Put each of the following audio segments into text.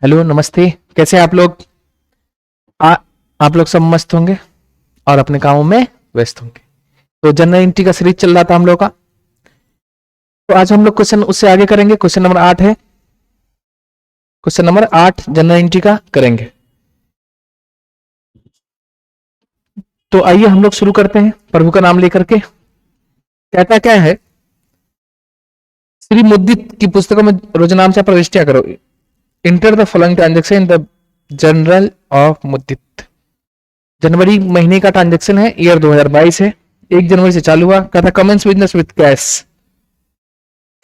Hello नमस्ते। कैसे हैं आप लोग? आ, आप लोग सब मस्त होंगे और अपने कामों में व्यस्त होंगे। तो जनरल एंट्री का सीरीज चल रहा था हम लोग का। तो आज हम लोग क्वेश्चन उससे आगे करेंगे। क्वेश्चन नंबर 8 है। क्वेश्चन नंबर 8 जनरल एंट्री का करेंगे। तो आइए हम लोग शुरू करते हैं प्रभु का नाम लेकर के। कहता क्या है? श्री मुद्दित की पुस्तकों में रोजनाम से प्रविष्टियां करो। Enter the following transaction in the journal of Mudit. जनवरी महीने का ट्रांजेक्शन है, ईयर 2022 है। 1 जनवरी से चालू हुआ। कहता commences business with cash.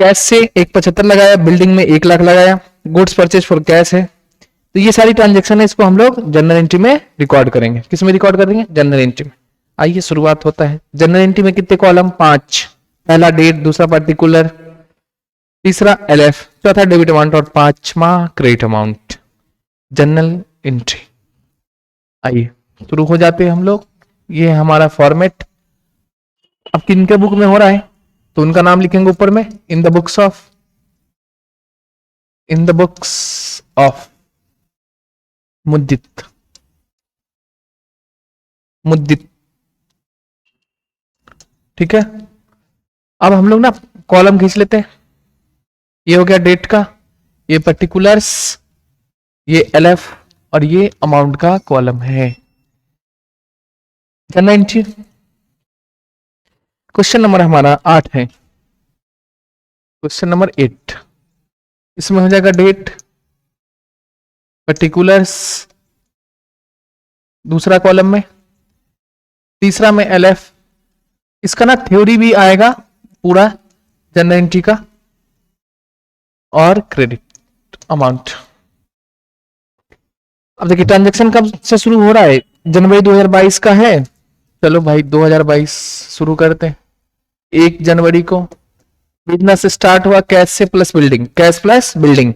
Cash से 175 लगाया, बिल्डिंग में 1 लाख लगाया, गुड्स परचेज फॉर कैश है। तो ये सारी ट्रांजेक्शन है, इसको हम लोग जनरल एंट्री में रिकॉर्ड करेंगे। किस में रिकॉर्ड करेंगे? जनरल एंट्री में। आइए शुरुआत होता है। जनरल एंट्री में कितने कॉलम? 5। पहला डेट, दूसरा पर्टिकुलर, तीसरा एलएफ, चौथा डेबिट अमाउंट और पांचवा क्रेडिट अमाउंट। General entry. आइए शुरू हो जाते हैं हम लोग। ये है हमारा फॉर्मेट। अब किनके बुक में हो रहा है तो उनका नाम लिखेंगे ऊपर में। In the books of Mudit. Mudit, ठीक है। अब हम लोग ना कॉलम खींच लेते हैं। ये हो गया डेट का, ये पर्टिकुलर्स, ये एलएफ और ये अमाउंट का कॉलम है। General entry. क्वेश्चन नंबर हमारा 8 है। क्वेश्चन नंबर 8, इसमें हो जाएगा डेट, पर्टिकुलर्स दूसरा कॉलम में, तीसरा में एलएफ। इसका ना थ्योरी भी आएगा पूरा जनरल एंट्री का, और क्रेडिट अमाउंट। अब देखिए ट्रांजैक्शन कब से शुरू हो रहा है? जनवरी 2022 का है। चलो भाई 2022 शुरू करते हैं। 1 जनवरी को बिजनेस स्टार्ट हुआ कैश से plus building, cash plus building.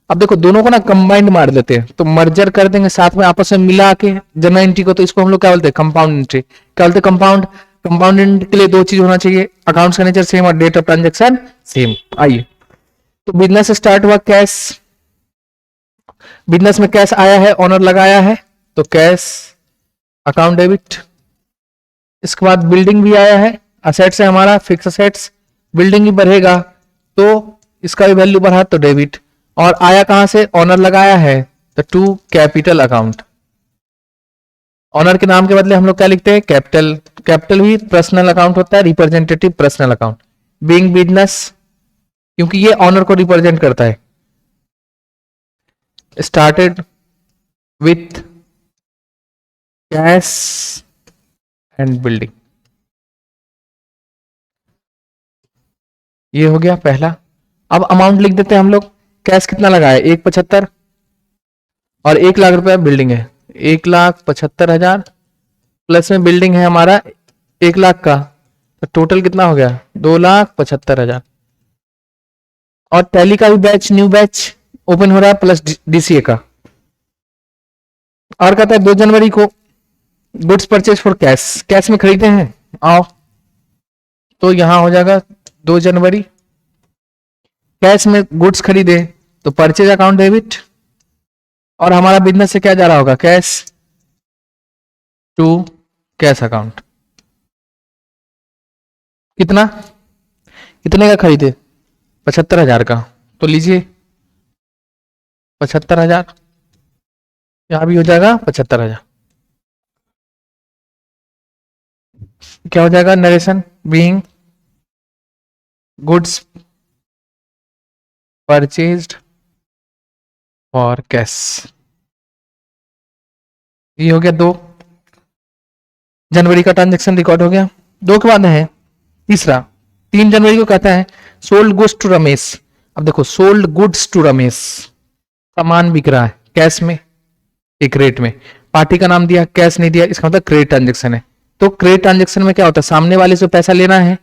अब देखो दोनों को ना कंबाइंड मार देते हैं, तो मर्जर कर देंगे साथ में आपस में मिला के जनरल एंट्री को। तो इसको हम लोग क्या बोलते हैं? Compound entry. क्या बोलते हैं? कंपाउंड। कंपाउंड एंट्री के लिए 2 चीज होना चाहिए, अकाउंट्स का नेचर सेम और डेट ऑफ ट्रांजेक्शन सेम। आइए तो बिजनेस स्टार्ट हुआ कैश। बिजनेस में कैश आया है, ऑनर लगाया है, तो कैश अकाउंट डेबिट। इसके बाद बिल्डिंग भी आया है, असेट्स है हमारा, फिक्स असेट्स। बिल्डिंग ही बढ़ेगा तो इसका भी वैल्यू बढ़ा तो डेबिट। और आया कहां से? ऑनर लगाया है, तो टू कैपिटल अकाउंट। ऑनर के नाम के बदले हम लोग क्या लिखते हैं? कैपिटल। कैपिटल भी पर्सनल अकाउंट होता है, representative personal account. Being business, क्योंकि ये ऑनर को रिप्रेजेंट करता है। Started with cash and building. ये हो गया पहला। अब अमाउंट लिख देते हैं हम लोग। कैश कितना लगाया? 175 और 1 लाख रुपया बिल्डिंग है, 1,75,000 प्लस में बिल्डिंग है हमारा 1 लाख का, तो टोटल कितना हो गया? 2,75,000। और टैली का भी बैच, न्यू बैच ओपन हो रहा है, प्लस डीसीए का। और कहता है 2 जनवरी को goods purchase for cash, cash में खरीदे हैं। आओ तो यहां हो जाएगा 2 जनवरी, कैश में गुड्स खरीदे तो परचेज अकाउंट डेबिट। और हमारा बिजनेस से क्या जा रहा होगा? Cash to cash account. कितना? कितने का खरीदे? 75,000 का, तो लीजिए 75,000। यहां भी हो जाएगा 75,000। क्या हो जाएगा? Narration being goods purchased for cash. ये हो गया 2 जनवरी का ट्रांजेक्शन रिकॉर्ड हो गया। 2 के बाद है तीसरा, 3 जनवरी को कहता है सोल्ड गुड्स टू रमेश। अब देखो सोल्ड गुड्स टू रमेश, सामान बिक रहा है कैश में एक रेट में, पार्टी का नाम दिया, कैश नहीं दिया, इसका मतलब क्रेडिट ट्रांजेक्शन है। तो क्रेडिट ट्रांजेक्शन में क्या होता है? सामने वाले से पैसा लेना है,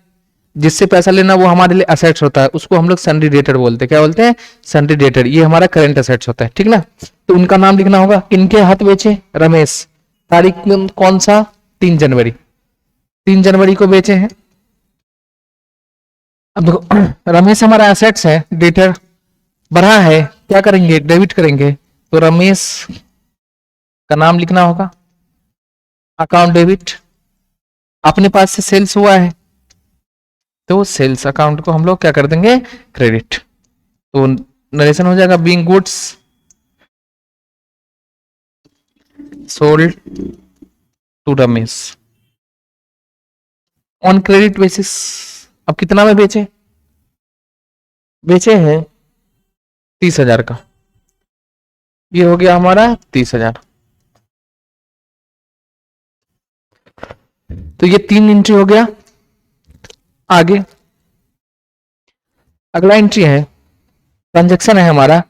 जिससे पैसा लेना वो हमारे लिए असेट्स होता है, उसको हम लोग सन्ड्री डेटर बोलते हैं। क्या बोलते हैं? Sundry debtor. ये हमारा करंट असेट्स होता है, ठीक ना। तो उनका नाम लिखना होगा। किनके हाथ बेचे? रमेश। तारीख कौन सा? 3 जनवरी। 3 जनवरी को बेचे हैं। अब देखो रमेश हमारा एसेट्स है, डेटर बढ़ा है, क्या करेंगे? डेबिट करेंगे। तो रमेश का नाम लिखना होगा, अकाउंट डेबिट, अपने पास से सेल्स हुआ है तो सेल्स अकाउंट को हम लोग क्या कर देंगे, क्रेडिट। तो नरेशन हो जाएगा, being goods sold to Ramesh on credit basis. अब कितना में बेचे, बेचे हैं 30,000 का, ये हो गया हमारा 30,000। तो ये 3 एंट्री हो गया। आगे अगला एंट्री है, ट्रांजेक्शन है हमारा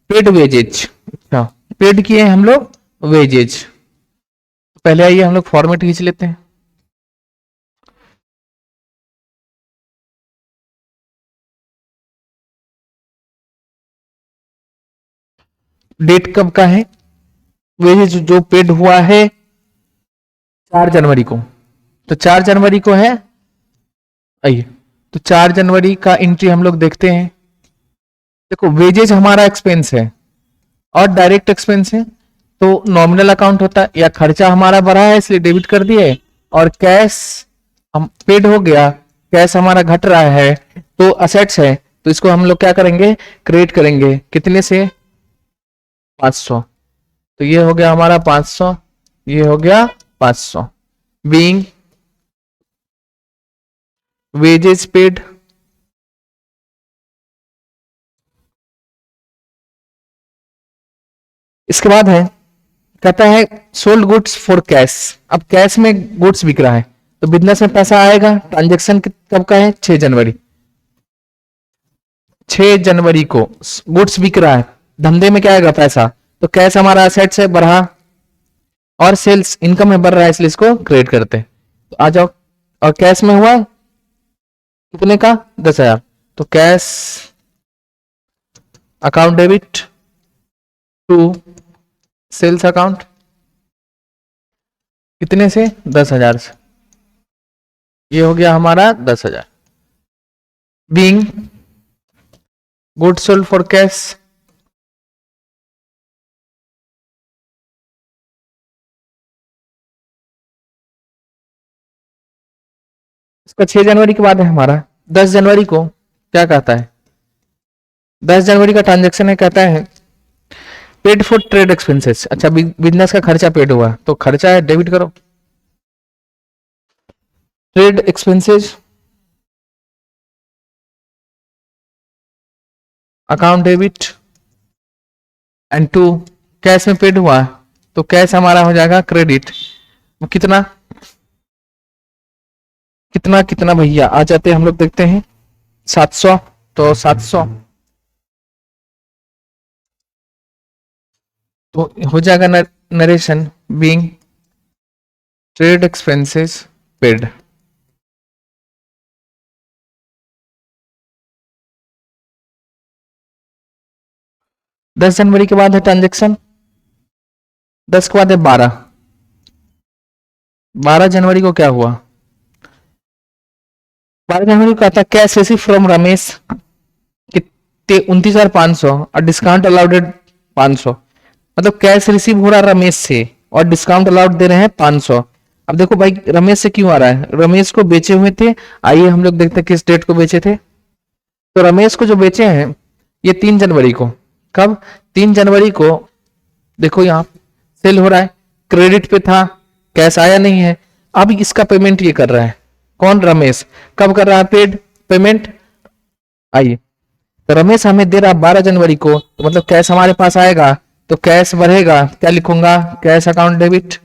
पेड वेजेज। अच्छा, पेड किए हैं हम लोग वेजेज। पहले आइए हम लोग फॉर्मेट खींच लेते हैं। डेट कब का है, वेजेज जो पेड हुआ है 4 जनवरी को, तो 4 जनवरी को है। आइए, तो 4 जनवरी का एंट्री हम लोग देखते हैं। देखो वेजेज हमारा एक्सपेंस है और डायरेक्ट एक्सपेंस है, तो नॉमिनल अकाउंट होता है, या खर्चा हमारा बढ़ा है इसलिए डेबिट कर दिए, और कैश हम पेड हो गया, कैश हमारा घट रहा है तो असेट्स है, तो इसको हम लोग क्या करेंगे, क्रेडिट करेंगे। कितने से, 500। तो ये हो गया हमारा 500, ये हो गया 500। बीइंग वेजेस पेड, इसके बाद है, कहता है सोल्ड गुड्स फॉर कैश। अब कैश में गुड्स बिक रहा है तो बिजनेस में पैसा आएगा। ट्रांजेक्शन कब का है, 6 जनवरी। 6 जनवरी को गुड्स बिक रहा है, धंधे में क्या आएगा, पैसा। तो कैश हमारा एसेट्स है, बढ़ा, और सेल्स इनकम में बढ़ रहा है इसलिए इसको क्रेडिट करते हैं। तो आ जाओ, और कैश में हुआ कितने का, 10,000। तो cash account debit to sales account, कितने से, 10,000 से। ये हो गया हमारा 10,000। Being goods sold for cash, इसका 6 जनवरी के बाद है हमारा। 10 जनवरी को क्या कहता है, 10 जनवरी का ट्रांजेक्शन है, कहता है पेड फॉर ट्रेड एक्सपेंसेस। अच्छा, बिजनेस का खर्चा पेड हुआ तो खर्चा है, डेबिट करो। Trade expenses account debit, and to cash में पेड हुआ तो कैश हमारा हो जाएगा क्रेडिट। कितना कितना कितना भैया, आ जाते हैं हम लोग देखते हैं, 700। तो 700 तो हो जाएगा narration being trade expenses paid. दस जनवरी के बाद है ट्रांजेक्शन, 10 के बाद है 12। 12 जनवरी को क्या हुआ, 12 जनवरी को आता कैश रिसीव फ्रॉम रमेश, कितने, 29,500, और डिस्काउंट अलाउडेड 500। मतलब कैश रिसीव हो रहा है रमेश से और डिस्काउंट अलाउड दे रहे हैं 500। अब देखो भाई रमेश से क्यों आ रहा है, रमेश को बेचे हुए थे। आइए हम लोग देखते हैं किस डेट को बेचे थे। तो रमेश को जो बेचे हैं ये 3 जनवरी को। कब, 3 जनवरी को। देखो यहाँ सेल हो रहा है, क्रेडिट पे था, कैश आया नहीं है। अब इसका पेमेंट ये कर रहा है, कौन, रमेश। कब कर रहा है पेड पेमेंट, आइए। तो रमेश हमें दे रहा 12 जनवरी को, तो मतलब कैश हमारे पास आएगा, तो कैश बढ़ेगा, क्या लिखूंगा, कैश अकाउंट डेबिट।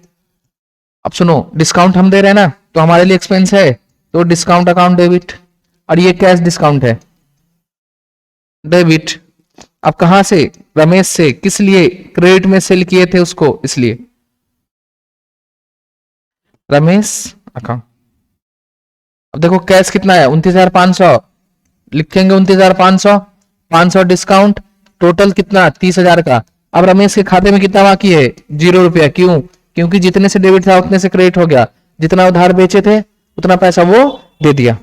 अब सुनो, डिस्काउंट हम दे रहे हैं ना, तो हमारे लिए एक्सपेंस है, तो डिस्काउंट अकाउंट डेबिट, और ये कैश डिस्काउंट है, डेबिट। अब कहां से, रमेश से, किस लिए, क्रेडिट में सेल किए थे उसको, इसलिए रमेश अकाउंट। अब देखो कैश कितना है, 29,500, लिखेंगे 29,500, 500 डिस्काउंट, टोटल कितना, 30,000 का। अब रमेश के खाते में कितना बाकी है, 0 रुपया। क्यों, क्योंकि जितने से डेबिट था उतने से क्रेडिट हो गया, जितना उधार बेचे थे उतना पैसा वो दे दिया।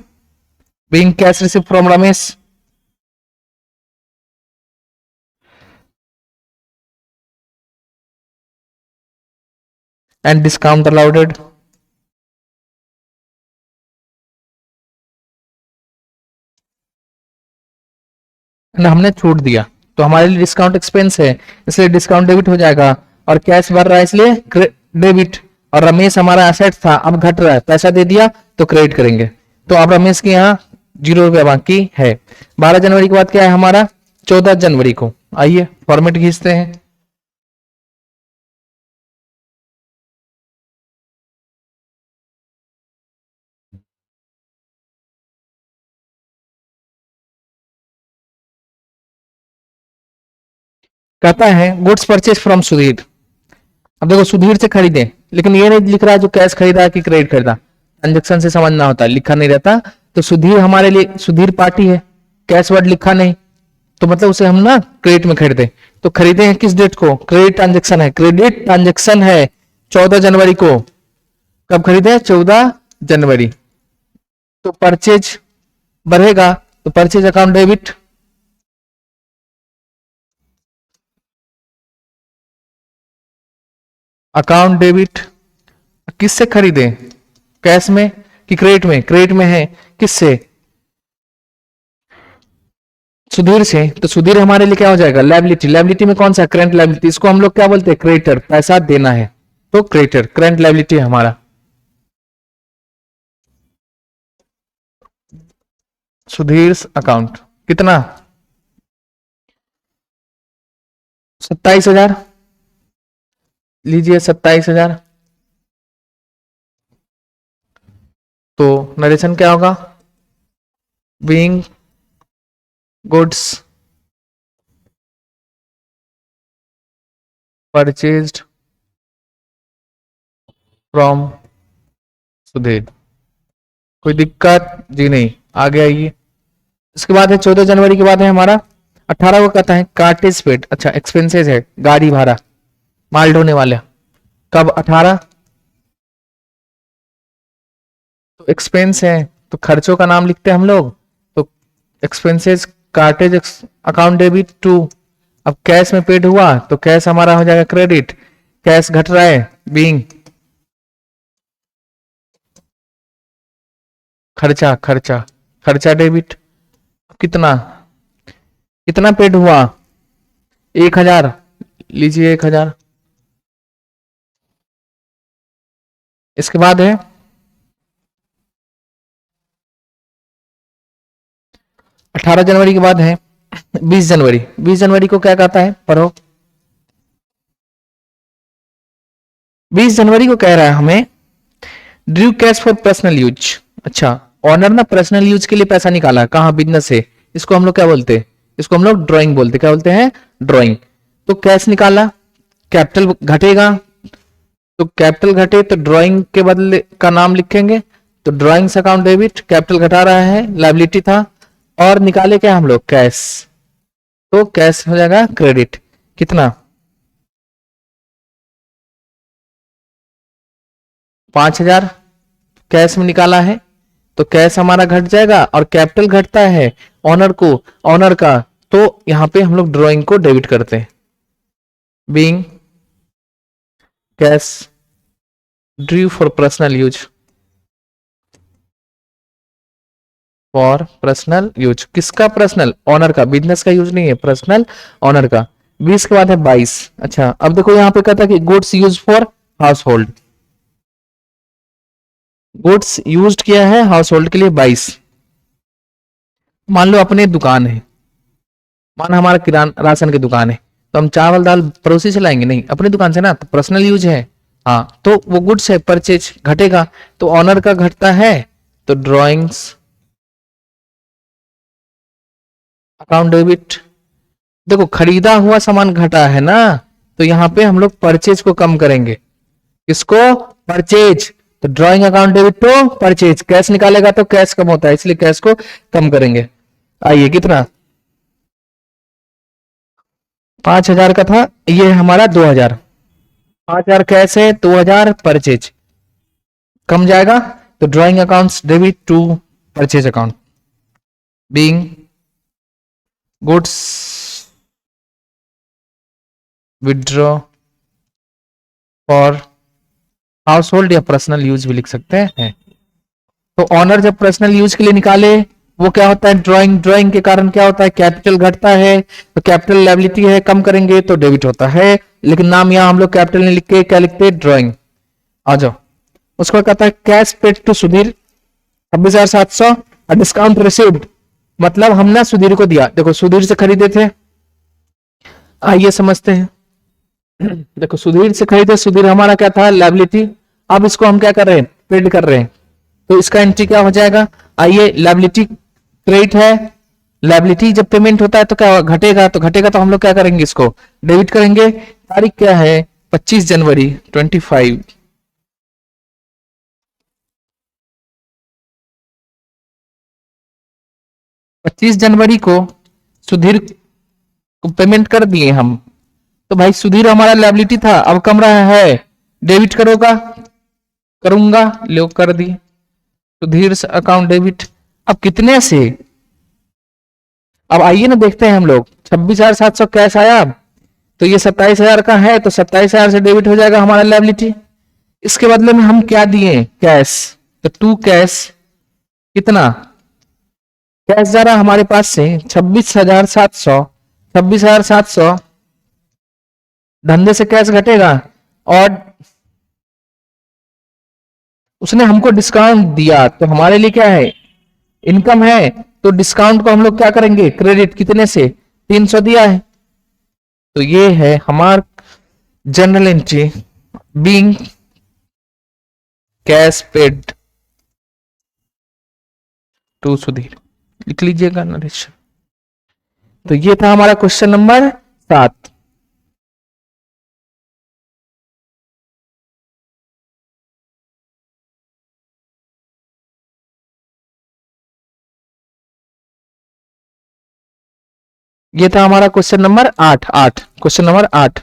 Being cash receive from Ramesh, and discount allowed. हमने छूट दिया तो हमारे लिए डिस्काउंट एक्सपेंस है, इसलिए डिस्काउंट डेबिट हो जाएगा, और कैश भर रहा है इसलिए डेबिट। और रमेश हमारा एसेट था, अब घट रहा है, पैसा दे दिया तो क्रेडिट करेंगे। तो अब रमेश के यहाँ 0 रुपया बाकी है। 12 जनवरी के बाद क्या है हमारा, 14 जनवरी को। आइए फॉर्मेट खींचते हैं। कहता है गुड्स परचेज फ्रॉम सुधीर। अब देखो सुधीर से खरीदे, लेकिन ये नहीं लिख रहा जो कैश खरीदा कि क्रेडिट खरीदा, ट्रांजेक्शन से समझना होता है, लिखा नहीं रहता। तो सुधीर हमारे लिए, सुधीर पार्टी है, कैश वर्ड लिखा नहीं, तो मतलब उसे हम ना क्रेडिट में खरीदे। तो खरीदे हैं किस डेट को, क्रेडिट ट्रांजेक्शन है, क्रेडिट ट्रांजेक्शन है 14 जनवरी को। कब खरीदे, 14 जनवरी। तो परचेज बढ़ेगा, तो purchase account debit. Account debit किससे खरीदे, कैश में कि क्रेडिट में, क्रेडिट में है, किससे, सुधीर से। तो सुधीर हमारे लिए क्या हो जाएगा, लायबिलिटी। लायबिलिटी में कौन सा, करंट लायबिलिटी, इसको हम लोग क्या बोलते हैं, क्रेडिटर, पैसा देना है तो क्रेडिटर, करंट लायबिलिटी हमारा। सुधीर अकाउंट कितना, 27,000, लीजिए 27,000। तो नरेशन क्या होगा, being goods purchased from Sudhir. कोई दिक्कत जी नहीं, आगे आइए। इसके बाद है 14 जनवरी के बाद है हमारा 18 को, कहता है कार्टेज पेड। अच्छा एक्सपेंसेस है, गाड़ी भाड़ा, माल ढोने वाले। कब, 18। तो एक्सपेंस है तो खर्चों का नाम लिखते हैं हम लोग, तो expenses cartage account debit to. अब कैश में पेड हुआ तो कैश हमारा हो जाएगा क्रेडिट, कैश घट रहा है बीइंग खर्चा, खर्चा, खर्चा डेबिट। कितना, कितना पेड हुआ, 1,000, लीजिए 1,000। इसके बाद है 18 जनवरी के बाद है 20 जनवरी। 20 जनवरी को क्या कहता है, पढ़ो। 20 जनवरी को कह रहा है हमें due cash for personal use. अच्छा, ऑनर ना पर्सनल यूज के लिए पैसा निकाला, कहाँ, बिजनेस से। इसको हम लोग क्या बोलते हैं, इसको हम लोग ड्राइंग बोलते हैं, क्या बोलते हैं, ड्राइंग। तो कैश निकाला, कैपिटल घटेगा, तो कैपिटल घटे तो ड्राइंग के बदले का नाम लिखेंगे, तो ड्राइंग्स अकाउंट डेबिट, कैपिटल घटा रहा है, लाइबिलिटी था, और निकाले क्या हम लोग, कैश, तो कैश हो जाएगा क्रेडिट। कितना, 5,000 कैश में निकाला है, तो कैश हमारा घट जाएगा, और कैपिटल घटता है ऑनर को, ऑनर का, तो यहां पे हम लोग ड्राइंग को डेबिट करते हैं, being cash due for personal use, for personal use. किसका पर्सनल, ऑनर का, बिजनेस का यूज नहीं है, पर्सनल ऑनर का। 20 के बाद है 22। अच्छा अब देखो यहाँ पे कहता है कि goods use for house hold, goods use किया है हाउस होल्ड के लिए 22। मान लो अपने दुकान है, मान हमारा किराना राशन की दुकान है, तो हम चावल दाल पड़ोसी से लाएंगे नहीं, अपनी दुकान से ना, तो पर्सनल यूज है। हाँ तो वो गुड्स है, परचेज घटेगा, तो ऑनर का घटता है, तो ड्रॉइंग्स अकाउंट डेबिट। देखो खरीदा हुआ सामान घटा है ना, तो यहाँ पे हम लोग परचेज को कम करेंगे, किसको, परचेज, तो drawing account debit to purchase. Cash निकालेगा तो कैश कम होता है, इसलिए कैश को कम करेंगे। आइए कितना, 5,000 का था, ये हमारा 2,000। 5,000 कैश है, 2,000 परचेज, कम जाएगा, तो drawing accounts debit to purchase account, being goods withdraw for household या पर्सनल यूज भी लिख सकते हैं। तो ऑनर जब पर्सनल यूज के लिए निकाले, वो क्या होता है, ड्राइंग। ड्राइंग के कारण क्या होता है, कैपिटल घटता है, तो कैपिटल लायबिलिटी है, कम करेंगे तो डेबिट होता है। लेकिन नाम यहां हम लोग कैपिटल नहीं लिख के क्या लिखते हैं, ड्राइंग। आ जाओ, उसको कहता है cash paid to Sudhir 26,700 discount received, मतलब हमने सुधीर को दिया। देखो सुधीर से खरीदे थे, आइए समझते हैं। देखो सुधीर से खरीदे, सुधीर हमारा क्या था, लायबिलिटी। अब इसको हम क्या कर रहे हैं, पेड कर रहे हैं। तो इसका एंट्री क्या हो जाएगा, आइए, लायबिलिटी क्रेडिट है। लायबिलिटी जब पेमेंट होता है तो क्या घटेगा, तो घटेगा तो हम लोग क्या करेंगे, इसको डेबिट करेंगे। तारीख क्या है, 25 जनवरी 25। 25 जनवरी को सुधीर को पेमेंट कर दिए हम। तो भाई सुधीर हमारा लायबिलिटी था, अब कम रहा है, डेबिट करोगा, करूंगा, लो कर दी, सुधीर से अकाउंट डेबिट। अब कितने से, अब आइए ना देखते हैं हम लोग। 26,700 कैश आया, तो ये 27,000 का है, तो 27,000 से डेबिट हो जाएगा हमारा लायबिलिटी। इसके बदले में हम क्या दिए, कैश। तो टू कैश कितना, कैश जा रहा हमारे पास से 26,700, 26,700 धंधे से कैश घटेगा, और उसने हमको डिस्काउंट दिया, तो हमारे लिए क्या है, इनकम है। तो डिस्काउंट को हम लोग क्या करेंगे, क्रेडिट, कितने से, 300 दिया है। तो ये है हमार journal entry, being cash paid to Sudhir, लिख लीजिएगा नरेश। तो ये था हमारा क्वेश्चन नंबर 7। ये था हमारा क्वेश्चन नंबर 8, क्वेश्चन नंबर 8।